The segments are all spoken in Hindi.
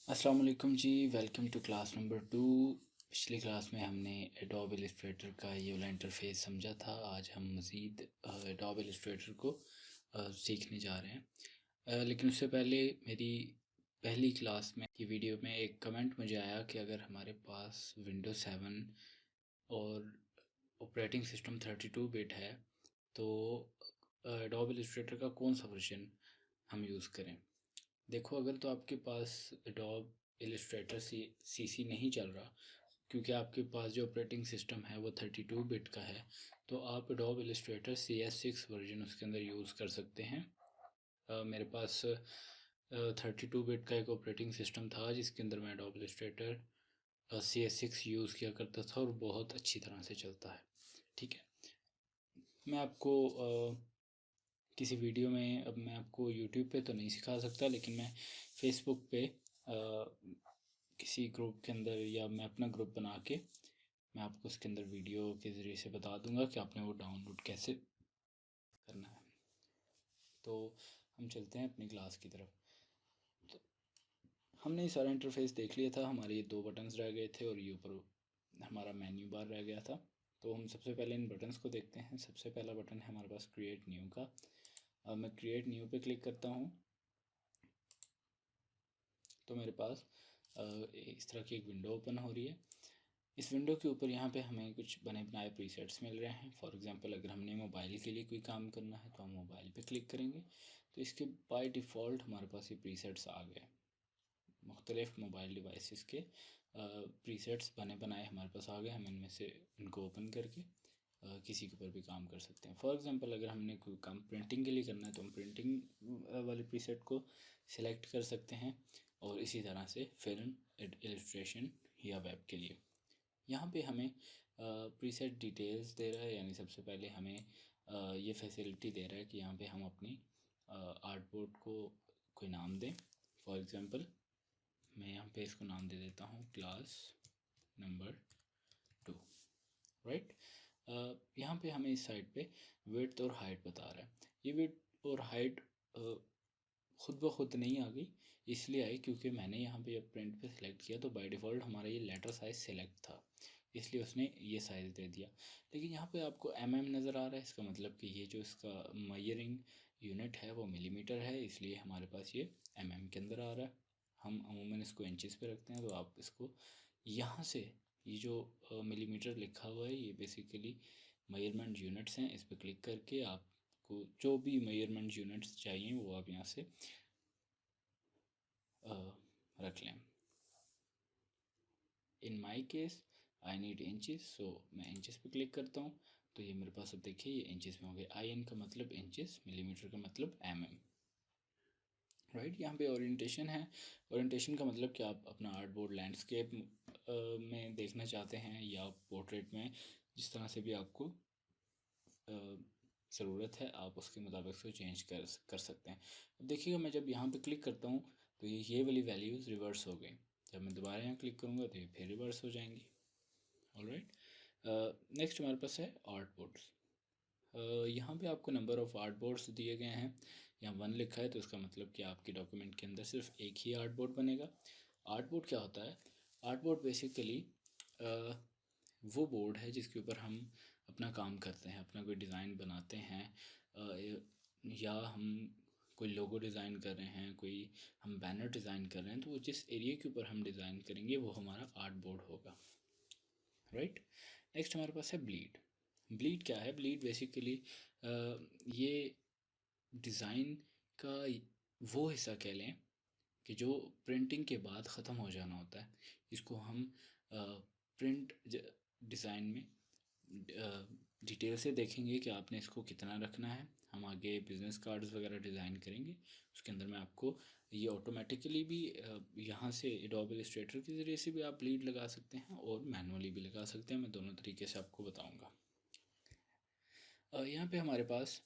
अस्सलाम वालेकुम जी। Welcome to class number 2। पिछली क्लास में हमने एडोब इलस्ट्रेटर का ये वाला इंटरफेस समझा था। आज हम मज़ीद एडोब इलस्ट्रेटर को सीखने जा रहे हैं। लेकिन उससे पहले मेरी पहली क्लास में की वीडियो में एक कमेंट मुझे आया कि अगर हमारे पास विंडोज़ 7 और ऑपरेटिंग सिस्टम 32 बिट है तो एडोब इलस्ट्रेटर का कौन सा वर्जन हम यूज़ करें। देखो, अगर तो आपके पास एडोब इलस्ट्रेटर सी नहीं चल रहा, क्योंकि आपके पास जो ऑपरेटिंग सिस्टम है वो 32 बिट का है, तो आप एडोब इलस्ट्रेटर CS6 वर्जन उसके अंदर यूज़ कर सकते हैं। मेरे पास 32 बिट का एक ऑपरेटिंग सिस्टम था जिसके अंदर मैं एडोब इलस्ट्रेटर CS6 यूज़ किया करता था और बहुत अच्छी तरह से चलता है। ठीक है, मैं आपको किसी वीडियो में, अब मैं आपको यूट्यूब पे तो नहीं सिखा सकता, लेकिन मैं फेसबुक पे किसी ग्रुप के अंदर, या मैं अपना ग्रुप बना के मैं आपको उसके अंदर वीडियो के ज़रिए से बता दूंगा कि आपने वो डाउनलोड कैसे करना है। तो हम चलते हैं अपनी क्लास की तरफ। तो हमने ये सारा इंटरफेस देख लिया था। हमारे ये दो बटन्स रह गए थे और ये ऊपर हमारा मेन्यू बार रह गया था। तो हम सबसे पहले इन बटन्स को देखते हैं। सबसे पहला बटन है हमारे पास क्रिएट न्यू का। अब मैं क्रिएट न्यू पे क्लिक करता हूँ तो मेरे पास इस तरह की एक विंडो ओपन हो रही है। इस विंडो के ऊपर यहाँ पे हमें कुछ बने बनाए प्रीसेट्स मिल रहे हैं। फॉर एग्जांपल, अगर हमने मोबाइल के लिए कोई काम करना है तो हम मोबाइल पे क्लिक करेंगे तो इसके बाय डिफ़ॉल्ट हमारे पास ये प्रीसेट्स आ गए। मुख्तलिफ मोबाइल डिवाइसेस के प्रीसेट्स बने बनाए हमारे पास आ गए। हम इनमें से इनको ओपन करके किसी के ऊपर भी काम कर सकते हैं। फॉर एग्जांपल, अगर हमने कोई काम प्रिंटिंग के लिए करना है तो हम प्रिंटिंग वाले प्रीसेट को सिलेक्ट कर सकते हैं, और इसी तरह से फिल्म, इलस्ट्रेशन या वेब के लिए। यहाँ पे हमें प्रीसेट डिटेल्स दे रहा है, यानी सबसे पहले हमें ये फैसिलिटी दे रहा है कि यहाँ पे हम अपनी आर्टबोर्ड को कोई नाम दें। फॉर एग्जांपल, मैं यहाँ पे इसको नाम दे देता हूँ क्लास नंबर 2। राइट, यहाँ पे हमें इस साइड पे विड्थ और हाइट बता रहा है। ये विड्थ और हाइट खुद ब खुद नहीं आ गई, इसलिए आई क्योंकि मैंने यहाँ पे जब प्रिंट पे सिलेक्ट किया तो बाय डिफ़ॉल्ट हमारा ये लेटर साइज़ सिलेक्ट था, इसलिए उसने ये साइज़ दे दिया। लेकिन यहाँ पे आपको नज़र आ रहा है, इसका मतलब कि ये जो इसका मेजरिंग यूनिट है वो मिलीमीटर है, इसलिए हमारे पास ये के अंदर आ रहा है। हम अमूमन इसको इंचेस पे रखते हैं, तो आप इसको यहाँ से, ये जो मिलीमीटर लिखा हुआ है ये बेसिकली मेजरमेंट यूनिट्स हैं। इस पर क्लिक करके आपको जो भी मेजरमेंट यूनिट्स चाहिए वो आप यहाँ से रख लें। In my case I need inches, so मैं इंचेस पे क्लिक करता हूँ तो ये मेरे पास अब देखिए ये इंचेस में हो गया। IN का मतलब इंचेस, मिलीमीटर का मतलब राइट। यहाँ पे ओरिएंटेशन है। ओरिएंटेशन का मतलब कि आप अपना आर्टबोर्ड लैंडस्केप में देखना चाहते हैं या पोर्ट्रेट में, जिस तरह से भी आपको ज़रूरत है आप उसके मुताबिक से चेंज कर सकते हैं। अब देखिएगा, मैं जब यहाँ पे क्लिक करता हूँ तो ये वाली वैल्यूज़ रिवर्स हो गई। जब मैं दोबारा यहाँ क्लिक करूँगा तो ये फिर रिवर्स हो जाएंगी। ऑलराइट, नेक्स्ट हमारे पास है आर्ट बोर्ड्स। यहाँ पे आपको नंबर ऑफ़ आर्ट बोर्ड्स दिए गए हैं। यहाँ 1 लिखा है तो इसका मतलब कि आपके डॉक्यूमेंट के अंदर सिर्फ एक ही आर्ट बोर्ड बनेगा। आर्ट बोर्ड क्या होता है? आर्ट बोर्ड बेसिकली वो बोर्ड है जिसके ऊपर हम अपना काम करते हैं, अपना कोई डिज़ाइन बनाते हैं, या हम कोई लोगो डिज़ाइन कर रहे हैं, कोई हम बैनर डिज़ाइन कर रहे हैं, तो वो जिस एरिया के ऊपर हम डिज़ाइन करेंगे वो हमारा आर्ट बोर्ड होगा। राइट, नेक्स्ट हमारे पास है ब्लीड। ब्लीड क्या है? ब्लीड बेसिकली ये डिज़ाइन का वो हिस्सा कह लें कि जो प्रिंटिंग के बाद ख़त्म हो जाना होता है। इसको हम प्रिंट डिज़ाइन में डिटेल से देखेंगे कि आपने इसको कितना रखना है। हम आगे बिज़नेस कार्ड्स वगैरह डिज़ाइन करेंगे, उसके अंदर मैं आपको ये ऑटोमेटिकली भी यहाँ से एडोब इलस्ट्रेटर के ज़रिए से भी आप लीड लगा सकते हैं और मैनुअली भी लगा सकते हैं। मैं दोनों तरीके से आपको बताऊँगा। यहाँ पे हमारे पास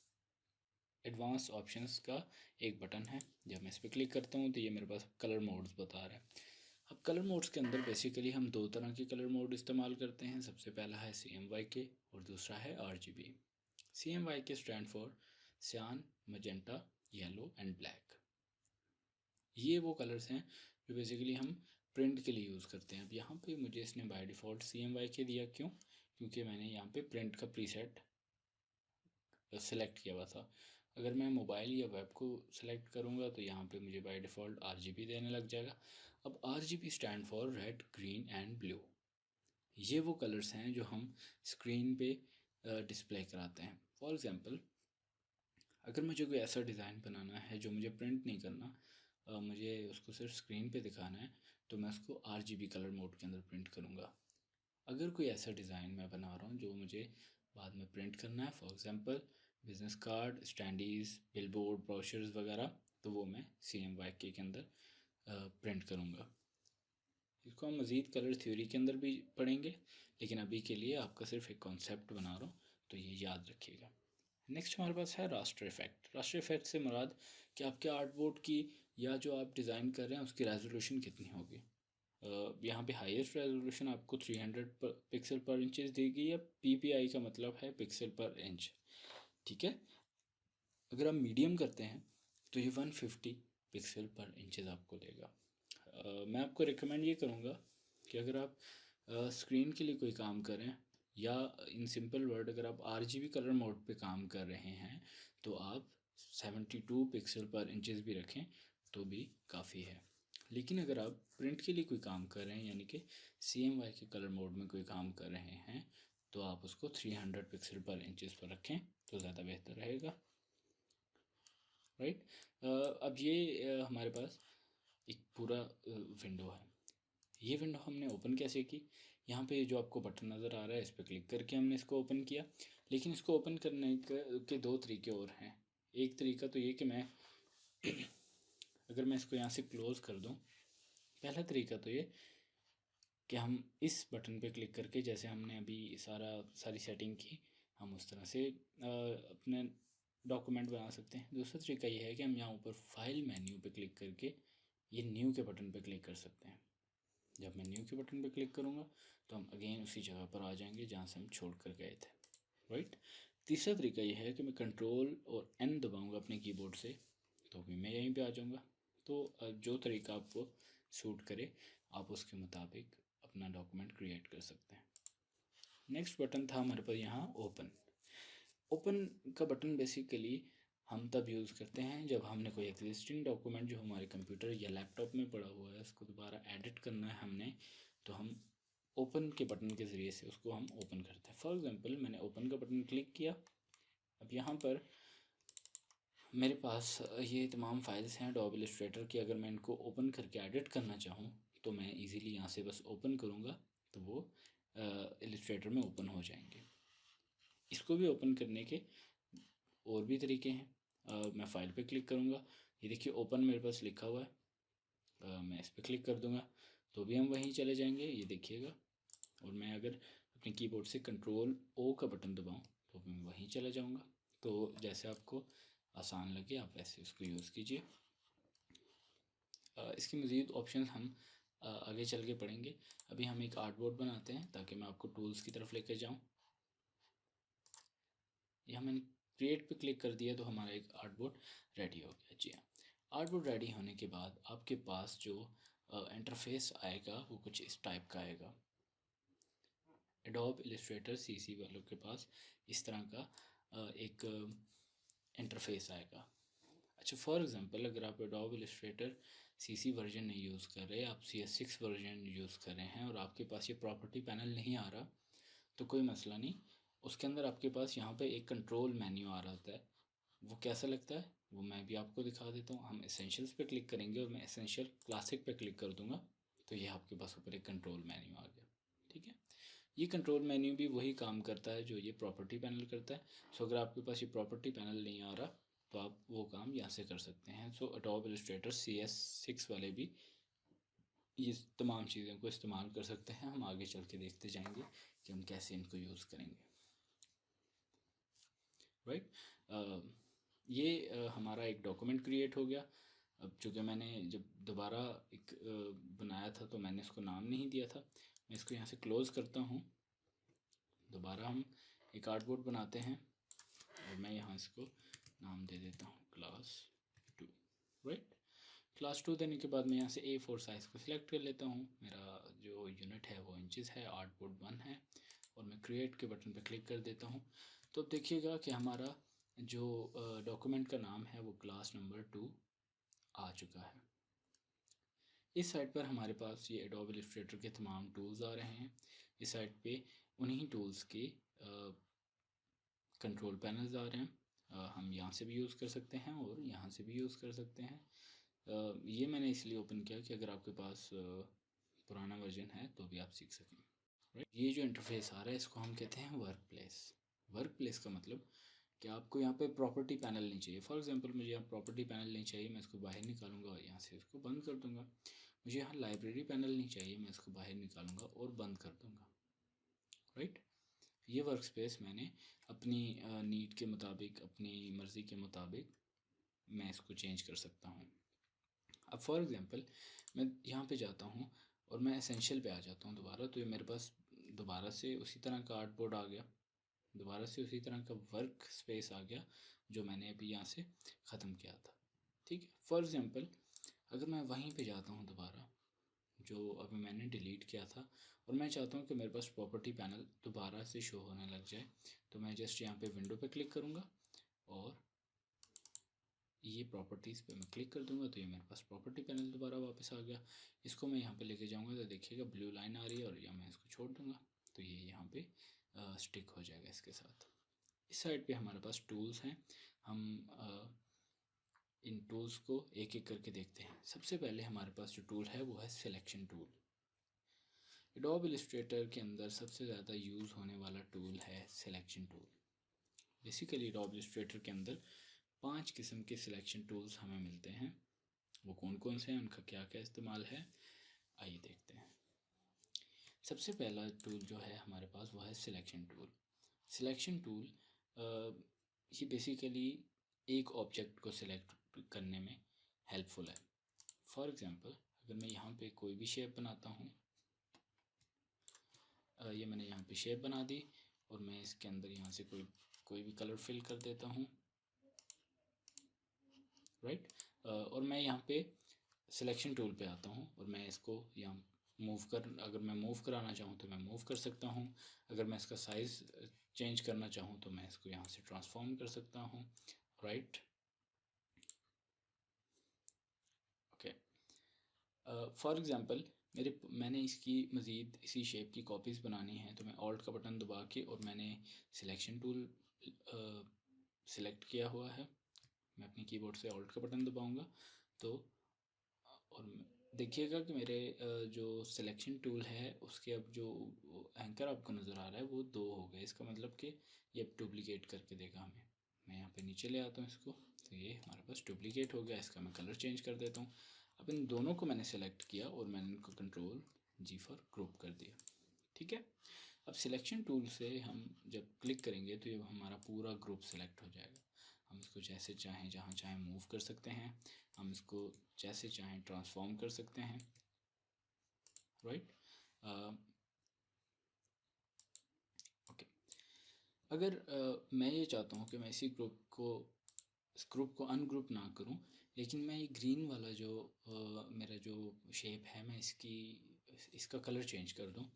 एडवांस ऑप्शंस का एक बटन है। जब मैं इस पर क्लिक करता हूँ तो ये मेरे पास कलर मोड्स बता रहा है। अब कलर मोड्स के अंदर बेसिकली हम दो तरह के कलर मोड इस्तेमाल करते हैं। सबसे पहला है CMYK और दूसरा है RGB। CMYK स्टैंड फॉर सियान, मजेंटा, येलो एंड ब्लैक। ये वो कलर्स हैं जो बेसिकली हम प्रिंट के लिए यूज़ करते हैं। अब यहाँ पे मुझे इसने बाय डिफ़ॉल्ट CMYK दिया, क्यों? क्योंकि मैंने यहाँ पे प्रिंट का प्रीसेट सेलेक्ट किया हुआ था। अगर मैं मोबाइल या वेब को सेलेक्ट करूँगा तो यहाँ पे मुझे बाय डिफ़ॉल्ट RGB देने लग जाएगा। अब RGB stand for red, green and blue. ये वो कलर्स हैं जो हम स्क्रीन पे डिस्प्ले कराते हैं। फॉर एग्ज़ाम्पल, अगर मुझे कोई ऐसा डिज़ाइन बनाना है जो मुझे प्रिंट नहीं करना, मुझे उसको सिर्फ स्क्रीन पे दिखाना है, तो मैं उसको RGB कलर मोड के अंदर प्रिंट करूँगा। अगर कोई ऐसा डिज़ाइन मैं बना रहा हूँ जो मुझे बाद में प्रिंट करना है, for example business card, standees, billboard, brochures वगैरह, तो वो मैं CMYK के अंदर प्रिंट करूँगा। इसको हम मज़ीद कलर थ्योरी के अंदर भी पढ़ेंगे, लेकिन अभी के लिए आपका सिर्फ एक कॉन्सेप्ट बना रहा हूँ, तो ये याद रखिएगा। नेक्स्ट हमारे पास है रास्टर इफेक्ट। रास्टर इफेक्ट से मुराद कि आपके आर्टबोर्ड की या जो आप डिज़ाइन कर रहे हैं उसकी रेजोल्यूशन कितनी होगी। यहाँ पे हाईएस्ट रेजोल्यूशन आपको 300 पिक्सल पर इंचेस दी गई है। PPI का मतलब है पिक्सल पर इंच, ठीक है। अगर आप मीडियम करते हैं तो ये 150 पिक्सल पर इंचेस आपको देगा। मैं आपको रिकमेंड ये करूँगा कि अगर आप स्क्रीन के लिए कोई काम करें, या इन सिंपल वर्ड अगर आप RGB कलर मोड पे काम कर रहे हैं, तो आप 72 पिक्सल पर इंचेस भी रखें तो भी काफ़ी है। लेकिन अगर आप प्रिंट के लिए कोई काम कर रहे हैं, यानी कि CMYK कलर मोड में कोई काम कर रहे हैं, तो आप उसको 300 पिक्सल पर इंचेस पर रखें तो ज़्यादा बेहतर रहेगा, राइट। अब ये हमारे पास एक पूरा विंडो है। ये विंडो हमने ओपन कैसे की? यहाँ पे जो आपको बटन नज़र आ रहा है, इस पर क्लिक करके हमने इसको ओपन किया। लेकिन इसको ओपन करने के दो तरीके और हैं। एक तरीका तो ये कि मैं अगर मैं इसको यहाँ से क्लोज़ कर दूँ, पहला तरीका तो ये कि हम इस बटन पे क्लिक करके, जैसे हमने अभी सारी सेटिंग की, हम उस तरह से अपने डॉक्यूमेंट बना सकते हैं। दूसरा तरीका ये है कि हम यहाँ ऊपर फाइल मेन्यू पे क्लिक करके ये न्यू के बटन पे क्लिक कर सकते हैं। जब मैं न्यू के बटन पे क्लिक करूँगा तो हम अगेन उसी जगह पर आ जाएंगे जहाँ से हम छोड़ कर गए थे, राइट। तीसरा तरीका ये है कि मैं कंट्रोल और N दबाऊँगा अपने कीबोर्ड से, तो भी मैं यहीं पे आ जाऊँगा। तो जो तरीका आपको सूट करे, आप उसके मुताबिक अपना डॉक्यूमेंट क्रिएट कर सकते हैं। नेक्स्ट बटन था हमारे पास यहाँ ओपन। ओपन का बटन बेसिकली हम तब यूज़ करते हैं जब हमने कोई एग्जिस्टिंग डॉक्यूमेंट जो हमारे कंप्यूटर या लैपटॉप में पड़ा हुआ है, उसको दोबारा एडिट करना है हमने, तो हम ओपन के बटन के ज़रिए से उसको हम ओपन करते हैं। फॉर एग्ज़ाम्पल, मैंने ओपन का बटन क्लिक किया। अब यहाँ पर मेरे पास ये तमाम फाइल्स हैं एडोब इलस्ट्रेटर की। अगर मैं इनको ओपन करके एडिट करना चाहूँ तो मैं इजीली यहाँ से बस ओपन करूँगा तो वो इलस्ट्रेटर में ओपन हो जाएंगे। इसको भी ओपन करने के और भी तरीके हैं। मैं फ़ाइल पे क्लिक करूँगा, ये देखिए ओपन मेरे पास लिखा हुआ है। मैं इस पर क्लिक कर दूँगा तो भी हम वहीं चले जाएंगे, ये देखिएगा। और मैं अगर अपने कीबोर्ड से कंट्रोल O का बटन दबाऊँ तो भी मैं वहीं चला जाऊँगा। तो जैसे आपको आसान लगे आप वैसे उसको यूज़ कीजिए। इसकी मज़ीद ऑप्शन हम आगे चल के पढ़ेंगे। अभी हम एक आर्टबोर्ड बनाते हैं ताकि मैं आपको टूल्स की तरफ लेकर जाऊँ। यहाँ मैंने क्रिएट पे क्लिक कर दिया तो हमारा एक आर्टबोर्ड रेडी हो गया। जी हाँ, आर्टबोर्ड रेडी होने के बाद आपके पास जो इंटरफेस आएगा वो कुछ इस टाइप का आएगा। एडोब इलस्ट्रेटर CC वालों के पास इस तरह का एक इंटरफेस आएगा। अच्छा, फॉर एग्ज़ाम्पल अगर आप एडोब इलस्ट्रेटर CC वर्जन नहीं यूज़ कर रहे, आप CS6 वर्जन यूज़ कर रहे हैं और आपके पास ये प्रॉपर्टी पैनल नहीं आ रहा, तो कोई मसला नहीं। उसके अंदर आपके पास यहाँ पे एक कंट्रोल मेन्यू आ रहा होता है। वो कैसा लगता है वो मैं भी आपको दिखा देता हूँ। हम एसेंशियल्स पे क्लिक करेंगे और मैं एसेंशियल क्लासिक पे क्लिक कर दूँगा तो ये आपके पास ऊपर एक कंट्रोल मेन्यू आ गया, ठीक है। ये कंट्रोल मेन्यू भी वही काम करता है जो ये प्रॉपर्टी पैनल करता है। सो अगर आपके पास ये प्रॉपर्टी पैनल नहीं आ रहा तो आप वो काम यहाँ से कर सकते हैं। सो एडोब इलस्ट्रेटर CS6 वाले भी ये तमाम चीज़ों को इस्तेमाल कर सकते हैं। हम आगे चल के देखते जाएंगे कि हम कैसे इनको यूज़ करेंगे, राइट। ये हमारा एक डॉक्यूमेंट क्रिएट हो गया। अब चूँकि मैंने जब दोबारा एक बनाया था तो मैंने इसको नाम नहीं दिया था, मैं इसको यहाँ से क्लोज़ करता हूँ। दोबारा हम एक आर्टबोर्ड बनाते हैं और मैं यहाँ इसको नाम दे देता हूँ क्लास 2, राइट। क्लास 2 देने के बाद मैं यहाँ से A4 साइज़ को सिलेक्ट कर लेता हूँ। मेरा जो यूनिट है वो इंचज़ है, आर्टबोर्ड 1 है, और मैं क्रिएट के बटन पर क्लिक कर देता हूँ। तो अब देखिएगा कि हमारा जो डॉक्यूमेंट का नाम है वो क्लास नंबर 2 आ चुका है। इस साइड पर हमारे पास ये एडोब इलस्ट्रेटर के तमाम टूल्स आ रहे हैं। इस साइड पे उन्हीं टूल्स के कंट्रोल पैनल्स आ रहे हैं। हम यहाँ से भी यूज़ कर सकते हैं और यहाँ से भी यूज़ कर सकते हैं। ये मैंने इसलिए ओपन किया कि अगर आपके पास पुराना वर्जन है तो भी आप सीख सकें। राइट, ये जो इंटरफेस आ रहा है इसको हम कहते हैं वर्क प्लेस। वर्क प्लेस का मतलब कि आपको यहाँ पे प्रॉपर्टी पैनल नहीं चाहिए। फॉर एग्जांपल मुझे यहाँ प्रॉपर्टी पैनल नहीं चाहिए, मैं इसको बाहर निकालूंगा और यहाँ से इसको बंद कर दूंगा। मुझे यहाँ लाइब्रेरी पैनल नहीं चाहिए, मैं इसको बाहर निकालूंगा और बंद कर दूंगा। राइट, ये वर्क स्पेस मैंने अपनी नीड के मुताबिक, अपनी मर्ज़ी के मुताबिक मैं इसको चेंज कर सकता हूँ। अब फॉर एग्ज़ाम्पल मैं यहाँ पे जाता हूँ और मैं एसेंशियल पे आ जाता हूँ दोबारा, तो ये मेरे पास दोबारा से उसी तरह का आर्टबोर्ड आ गया, दोबारा से उसी तरह का वर्क स्पेस आ गया जो मैंने अभी यहाँ से ख़त्म किया था। ठीक है, फॉर एग्ज़ाम्पल अगर मैं वहीं पे जाता हूँ दोबारा जो अभी मैंने डिलीट किया था, और मैं चाहता हूँ कि मेरे पास प्रॉपर्टी पैनल दोबारा से शो होने लग जाए, तो मैं जस्ट यहाँ पे विंडो पे क्लिक करूँगा और ये प्रॉपर्टीज़ पे मैं क्लिक कर दूंगा, तो ये मेरे पास प्रॉपर्टी पैनल दोबारा वापस आ गया। इसको मैं यहाँ पे लेके जाऊँगा तो देखिएगा ब्लू लाइन आ रही है, और या मैं इसको छोड़ दूँगा तो ये यहाँ पे स्टिक हो जाएगा इसके साथ। इस साइड पे हमारे पास टूल्स हैं, हम इन टूल्स को एक एक करके देखते हैं। सबसे पहले हमारे पास जो टूल है वो है सिलेक्शन टूल। एडोब इलस्ट्रेटर के अंदर सबसे ज़्यादा यूज़ होने वाला टूल है selection tool. Basically adobe Illustrator के अंदर 5 किस्म के सिलेक्शन टूल्स हमें मिलते हैं। वो कौन कौन से हैं, उनका क्या क्या इस्तेमाल है, आइए देखते हैं। सबसे पहला टूल जो है हमारे पास वो है सिलेक्शन टूल। सिलेक्शन टूल ये बेसिकली एक ऑब्जेक्ट को सिलेक्ट करने में हेल्पफुल है। फॉर एग्ज़ाम्पल अगर मैं यहाँ पे कोई भी शेप बनाता हूँ, ये मैंने यहाँ पे शेप बना दी और मैं इसके अंदर यहाँ से कोई भी कलर फिल कर देता हूँ। राइट, और मैं यहाँ पे सिलेक्शन टूल पे आता हूँ और मैं इसको यहाँ अगर मैं मूव कराना चाहूँ तो मैं मूव कर सकता हूँ। अगर मैं इसका साइज़ चेंज करना चाहूँ तो मैं इसको यहाँ से ट्रांसफॉर्म कर सकता हूँ। राइट, ओके, फॉर एग्ज़ाम्पल मैंने इसकी मज़ीद इसी शेप की कॉपीज़ बनानी है, तो मैं ऑल्ट का बटन दबा के और मैंने सिलेक्शन टूल सिलेक्ट किया हुआ है, मैं अपनी कीबोर्ड से ऑल्ट का बटन दबाऊंगा तो, और देखिएगा कि मेरे जो सिलेक्शन टूल है उसके अब जो एंकर आपको नज़र आ रहा है वो 2 हो गए। इसका मतलब कि ये अब डुप्लीकेट करके देगा हमें। मैं यहाँ पे नीचे ले आता हूँ इसको, तो ये हमारे पास डुप्लीकेट हो गया। इसका मैं कलर चेंज कर देता हूँ। अब इन दोनों को मैंने सेलेक्ट किया और मैंने इनको कंट्रोल G फॉर ग्रुप कर दिया। ठीक है, अब सिलेक्शन टूल से हम जब क्लिक करेंगे तो ये हमारा पूरा ग्रुप सेलेक्ट हो जाएगा। हम इसको जैसे चाहें जहाँ चाहें मूव कर सकते हैं, हम इसको जैसे चाहें ट्रांसफॉर्म कर सकते हैं। राइट, ओके, अगर मैं ये चाहता हूँ कि मैं इस ग्रुप को अनग्रुप ना करूँ, लेकिन मैं ये ग्रीन वाला जो मेरा जो शेप है मैं इसका कलर चेंज कर दूँ,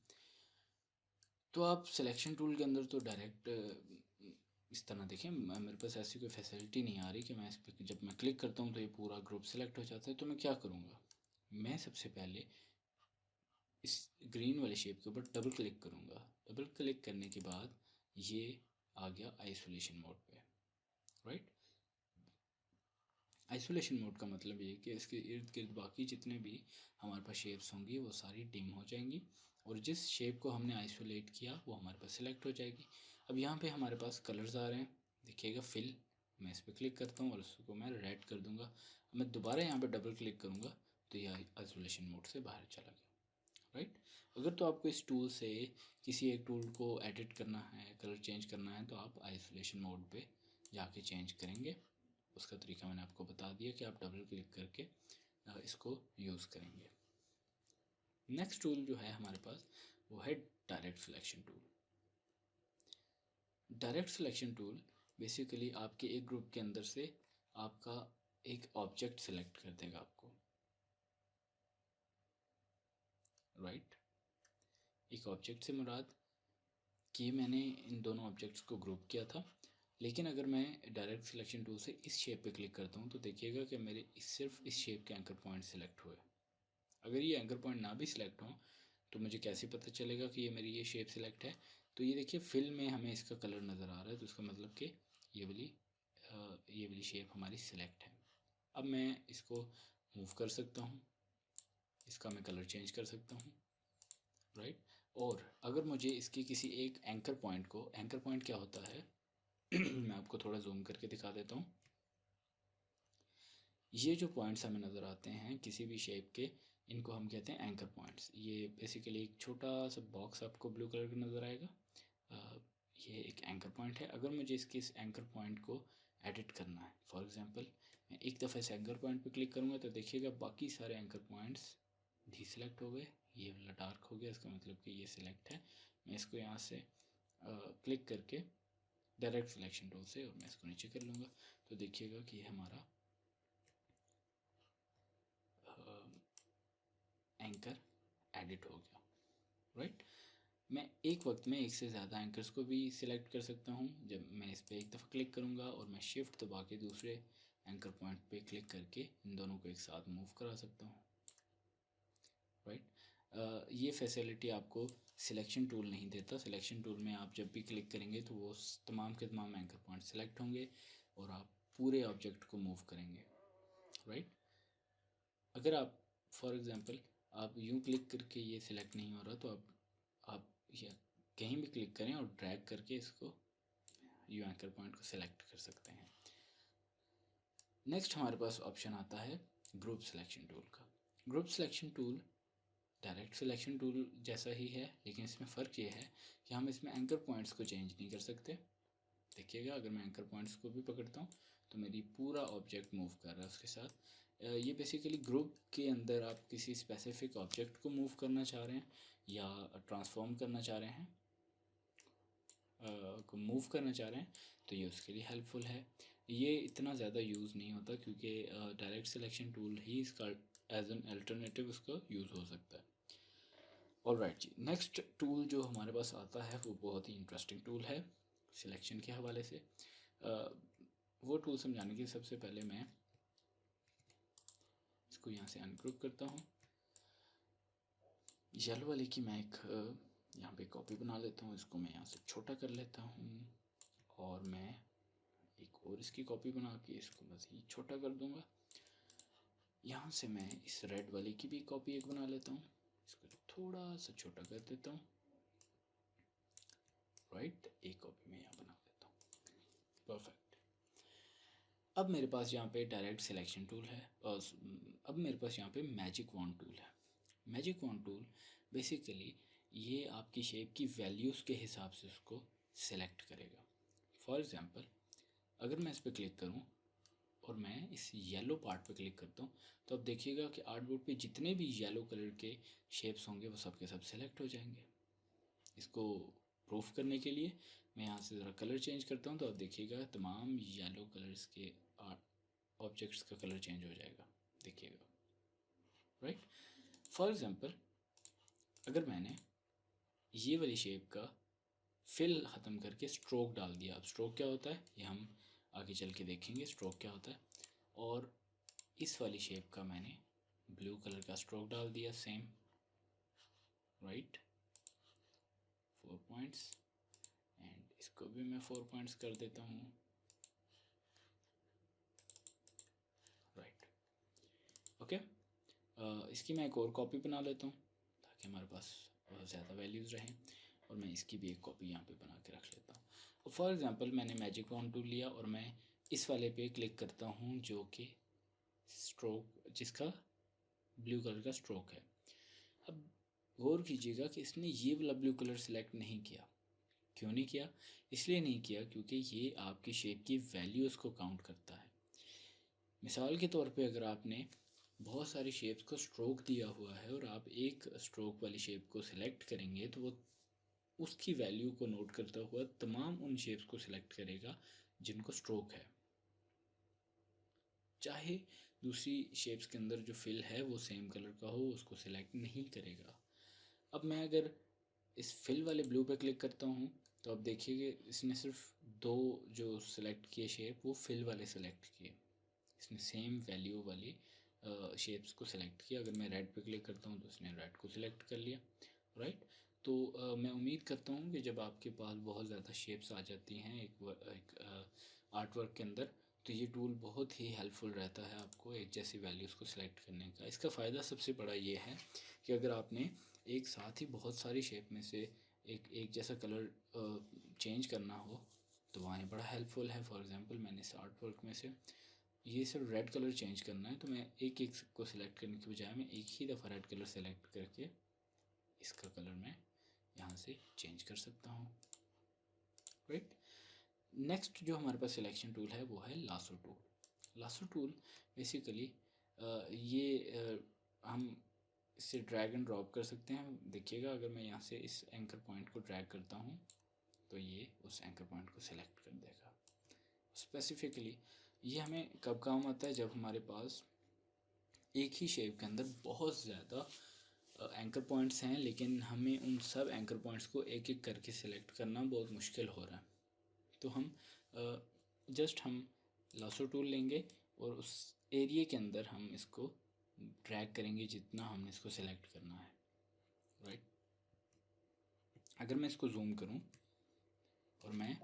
तो आप सिलेक्शन टूल के अंदर तो डायरेक्ट इस तरह देखें, मेरे पास ऐसी कोई फैसिलिटी नहीं आ रही कि मैं इस पर जब मैं क्लिक करता हूँ तो ये पूरा ग्रुप सेलेक्ट हो जाता है। तो मैं क्या करूँगा, मैं सबसे पहले इस ग्रीन वाले शेप के ऊपर डबल क्लिक करूँगा। डबल क्लिक करने के बाद ये आ गया आइसोलेशन मोड पे। राइट, आइसोलेशन मोड का मतलब ये कि इसके इर्द गिर्द बाकी जितने भी हमारे पास शेप्स होंगी वो सारी डिम हो जाएंगी, और जिस शेप को हमने आइसोलेट किया वो हमारे पास सिलेक्ट हो जाएगी। अब यहाँ पे हमारे पास कलर्स आ रहे हैं, देखिएगा फिल, मैं इस पर क्लिक करता हूँ और उसको मैं रेड कर दूँगा। मैं दोबारा यहाँ पे डबल क्लिक करूँगा तो ये आइसोलेशन मोड से बाहर चला गया। राइट, अगर तो आपको इस टूल से किसी एक टूल को एडिट करना है, कलर चेंज करना है, तो आप आइसोलेशन मोड पे जाके चेंज करेंगे। उसका तरीका मैंने आपको बता दिया कि आप डबल क्लिक करके इसको यूज़ करेंगे। नेक्स्ट टूल जो है हमारे पास वो है direct selection tool. Direct selection tool basically आपके एक ग्रुप के अंदर से आपका एक ऑब्जेक्ट सेलेक्ट कर देगा आपको। राइट। एक ऑब्जेक्ट से मुराद कि मैंने इन दोनों ऑब्जेक्ट्स को ग्रुप किया था, लेकिन अगर मैं डायरेक्ट सिलेक्शन टूल से इस शेप पे क्लिक करता हूँ तो देखिएगा कि मेरे सिर्फ इस शेप के एंकर पॉइंट सिलेक्ट हुए। अगर ये एंकर पॉइंट ना भी सिलेक्ट हो तो मुझे कैसे पता चलेगा कि ये मेरी ये शेप सिलेक्ट है? तो ये देखिए फिल में हमें इसका कलर नज़र आ रहा है, तो इसका मतलब कि ये वाली शेप हमारी सिलेक्ट है। अब मैं इसको मूव कर सकता हूँ, इसका मैं कलर चेंज कर सकता हूँ, राइट। और अगर मुझे इसके किसी एक एंकर पॉइंट क्या होता है मैं आपको थोड़ा जूम करके दिखा देता हूँ। ये जो पॉइंट्स हमें नज़र आते हैं किसी भी शेप के, इनको हम कहते हैं एंकर पॉइंट्स। ये बेसिकली एक छोटा सा बॉक्स आपको ब्लू कलर का नज़र आएगा, ये एक एंकर पॉइंट है। अगर मुझे इस एंकर पॉइंट को एडिट करना है, फॉर एग्जांपल मैं एक दफ़ा इस एंकर पॉइंट पे क्लिक करूँगा तो देखिएगा बाकी सारे एंकर पॉइंट्स भी सिलेक्ट हो गए। ये वाला डार्क हो गया, इसका मतलब कि ये सिलेक्ट है। मैं इसको यहाँ से क्लिक करके डायरेक्ट सिलेक्शन टूल से और मैं इसको नीचे कर लूँगा तो देखिएगा कि ये हमारा एंकर एडिट हो गया, राइट। मैं एक वक्त में एक से ज़्यादा एंकर्स को भी सिलेक्ट कर सकता हूँ। जब मैं इस पर एक दफ़ा क्लिक करूँगा और मैं शिफ्ट दबा के दूसरे एंकर पॉइंट पे क्लिक करके इन दोनों को एक साथ मूव करा सकता हूँ, राइट। ये फैसिलिटी आपको सिलेक्शन टूल नहीं देता। सिलेक्शन टूल में आप जब भी क्लिक करेंगे तो वो तमाम के तमाम एंकर पॉइंट सेलेक्ट होंगे और आप पूरे ऑब्जेक्ट को मूव करेंगे, राइट। अगर आप फॉर एग्ज़ाम्पल आप यूँ क्लिक करके ये सिलेक्ट नहीं हो रहा तो आप ये कहीं भी क्लिक करें और ड्रैग करके इसको यूँ एंकर पॉइंट को सिलेक्ट कर सकते हैं। नेक्स्ट हमारे पास ऑप्शन आता है ग्रुप सिलेक्शन टूल का। Group selection tool direct selection tool जैसा ही है, लेकिन इसमें फ़र्क ये है कि हम इसमें एंकर पॉइंट्स को चेंज नहीं कर सकते। देखिएगा अगर मैं एंकर पॉइंट्स को भी पकड़ता हूँ तो मेरी पूरा ऑब्जेक्ट मूव कर रहा है उसके साथ। ये बेसिकली ग्रुप के अंदर आप किसी स्पेसिफिक ऑब्जेक्ट को मूव करना चाह रहे हैं या ट्रांसफॉर्म करना चाह रहे हैं, को मूव करना चाह रहे हैं तो ये उसके लिए हेल्पफुल है। ये इतना ज़्यादा यूज़ नहीं होता क्योंकि डायरेक्ट सिलेक्शन टूल ही इसका एज एन अल्टरनेटिव उसका यूज़ हो सकता है। ऑलराइट जी, नेक्स्ट टूल जो हमारे पास आता है वो बहुत ही इंटरेस्टिंग टूल है सिलेक्शन के हवाले से। वो टूल समझाने के सबसे पहले मैं इसको यहाँ से अनग्रुप करता हूँ। येलो वाले की मैं एक यहाँ पे कॉपी बना लेता हूँ, इसको मैं यहाँ से छोटा कर लेता हूँ और मैं एक और इसकी कॉपी बना के इसको मज़ीद छोटा कर दूँगा। यहाँ से मैं इस रेड वाले की भी कॉपी एक बना लेता हूँ, इसको थोड़ा सा छोटा कर देता हूँ, राइट। एक कॉपी में यहाँ बना देता हूँ, परफेक्ट। अब मेरे पास यहाँ पे डायरेक्ट सिलेक्शन टूल है और अब मेरे पास यहाँ पे मैजिक वॉन्ड टूल है। मैजिक वॉन्ड टूल बेसिकली ये आपकी शेप की वैल्यूज़ के हिसाब से उसको सिलेक्ट करेगा। फॉर एग्ज़ाम्पल अगर मैं इस पर क्लिक करूँ और मैं इस येलो पार्ट पे क्लिक करता हूँ तो अब देखिएगा कि आर्टबोर्ड पे जितने भी येलो कलर के शेप्स होंगे वो सब के सब सिलेक्ट हो जाएंगे। इसको प्रूफ करने के लिए मैं यहाँ से ज़रा कलर चेंज करता हूँ तो अब देखिएगा तमाम येलो कलर्स के ऑब्जेक्ट्स का कलर चेंज हो जाएगा, देखिएगा, राइट। फॉर एग्ज़ाम्पल अगर मैंने ये वाली शेप का फिल ख़त्म करके स्ट्रोक डाल दिया, अब स्ट्रोक क्या होता है ये हम आगे चल के देखेंगे स्ट्रोक क्या होता है। और इस वाली शेप का मैंने ब्लू कलर का स्ट्रोक डाल दिया सेम, राइट, 4 पॉइंट्स एंड इसको भी मैं 4 पॉइंट्स कर देता हूँ, राइट, ओके। इसकी मैं एक और कॉपी बना लेता हूँ ताकि हमारे पास ज़्यादा वैल्यूज़ रहें और मैं इसकी भी एक कॉपी यहाँ पे बना के रख लेता हूँ। फॉर एग्ज़ाम्पल मैंने मैजिक वॉन्ड टूल लिया और मैं इस वाले पे क्लिक करता हूँ जो कि स्ट्रोक जिसका ब्लू कलर का स्ट्रोक है। अब गौर कीजिएगा कि इसने ये वाला ब्लू कलर सेलेक्ट नहीं किया। क्यों नहीं किया? इसलिए नहीं किया क्योंकि ये आपकी शेप की वैल्यूज़ को काउंट करता है। मिसाल के तौर पे अगर आपने बहुत सारी शेप्स को स्ट्रोक दिया हुआ है और आप एक स्ट्रोक वाली शेप को सिलेक्ट करेंगे तो वो उसकी वैल्यू को नोट करता हुआ तमाम उन शेप्स को सिलेक्ट करेगा जिनको स्ट्रोक है, चाहे दूसरी शेप्स के अंदर जो फिल है वो सेम कलर का हो उसको सिलेक्ट नहीं करेगा। अब मैं अगर इस फिल वाले ब्लू पे क्लिक करता हूँ तो अब देखिए इसने सिर्फ 2 जो सिलेक्ट किए शेप वो फिल वाले सिलेक्ट किए, इसने सेम वैल्यू वाली शेप्स को सिलेक्ट किया। अगर मैं रेड पे क्लिक करता हूँ तो उसने रेड को सिलेक्ट कर लिया, राइट। तो मैं उम्मीद करता हूँ कि जब आपके पास बहुत ज़्यादा शेप्स आ जाती हैं एक आर्ट वर्क के अंदर, तो ये टूल बहुत ही हेल्पफुल रहता है आपको एक जैसी वैल्यूज़ को सिलेक्ट करने का। इसका फ़ायदा सबसे बड़ा ये है कि अगर आपने एक साथ ही बहुत सारी शेप में से एक जैसा कलर चेंज करना हो तो वहाँ ये बड़ा हेल्पफुल है। फॉर एग्जांपल मैंने इस आर्ट वर्क में से ये सिर्फ रेड कलर चेंज करना है, तो मैं एक एक को सिलेक्ट करने के बजाय मैं एक ही दफ़ा रेड कलर सेलेक्ट करके इसका कलर मैं यहाँ से चेंज कर सकता हूँ, राइट। नेक्स्ट जो हमारे पास सिलेक्शन टूल है वो है lasso tool. Lasso tool basically हम इससे ड्रैग एंड ड्रॉप कर सकते हैं। देखिएगा अगर मैं यहाँ से इस एंकर पॉइंट को ड्रैग करता हूँ तो ये उस एंकर पॉइंट को सिलेक्ट कर देगा। स्पेसिफिकली ये हमें कब काम आता है, जब हमारे पास एक ही शेप के अंदर बहुत ज़्यादा एंकर पॉइंट्स हैं लेकिन हमें उन सब एंकर पॉइंट्स को एक एक करके सिलेक्ट करना बहुत मुश्किल हो रहा है। तो हम हम लासो टूल लेंगे और उस एरिया के अंदर हम इसको ड्रैग करेंगे जितना हमने इसको सिलेक्ट करना है, राइट। अगर मैं इसको जूम करूं और मैं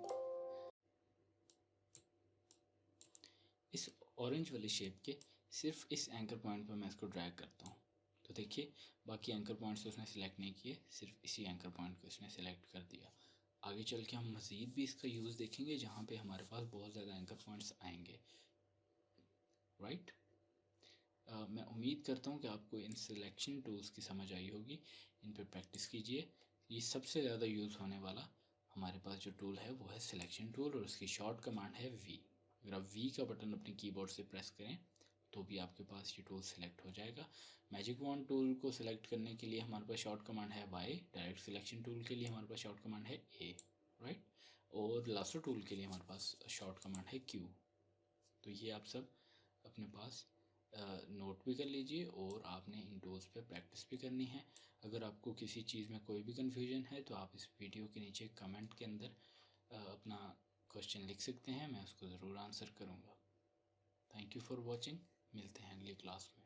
इस ऑरेंज वाले शेप के सिर्फ इस एंकर पॉइंट पर मैं इसको ड्रैग करता हूँ तो देखिए बाकी एंकर पॉइंट्स तो उसने सिलेक्ट नहीं किए, सिर्फ इसी एंकर पॉइंट को इसने सिलेक्ट कर दिया। आगे चल के हम मज़ीद भी इसका यूज़ देखेंगे जहाँ पे हमारे पास बहुत ज़्यादा एंकर पॉइंट्स आएंगे, राइट। मैं उम्मीद करता हूँ कि आपको इन सिलेक्शन टूल्स की समझ आई होगी, इन पर प्रैक्टिस कीजिए। ये सबसे ज़्यादा यूज़ होने वाला हमारे पास जो टूल है वो है सिलेक्शन टूल और उसकी शॉर्ट कमांड है वी। अगर आप वी का बटन अपने कीबोर्ड से प्रेस करें तो भी आपके पास ये टूल सिलेक्ट हो जाएगा। मैजिक वॉन्ड टूल को सिलेक्ट करने के लिए हमारे पास शॉर्ट कमांड है वाई, डायरेक्ट सिलेक्शन टूल के लिए हमारे पास शॉर्ट कमांड है ए, राइट, और लासो टूल के लिए हमारे पास शॉर्ट कमांड है क्यू। तो ये आप सब अपने पास नोट भी कर लीजिए और आपने इन टूल्स पे प्रैक्टिस भी करनी है। अगर आपको किसी चीज़ में कोई भी कन्फ्यूजन है तो आप इस वीडियो के नीचे कमेंट के अंदर अपना क्वेश्चन लिख सकते हैं, मैं उसको ज़रूर आंसर करूँगा। थैंक यू फॉर वॉचिंग, मिलते हैं अगली क्लास में।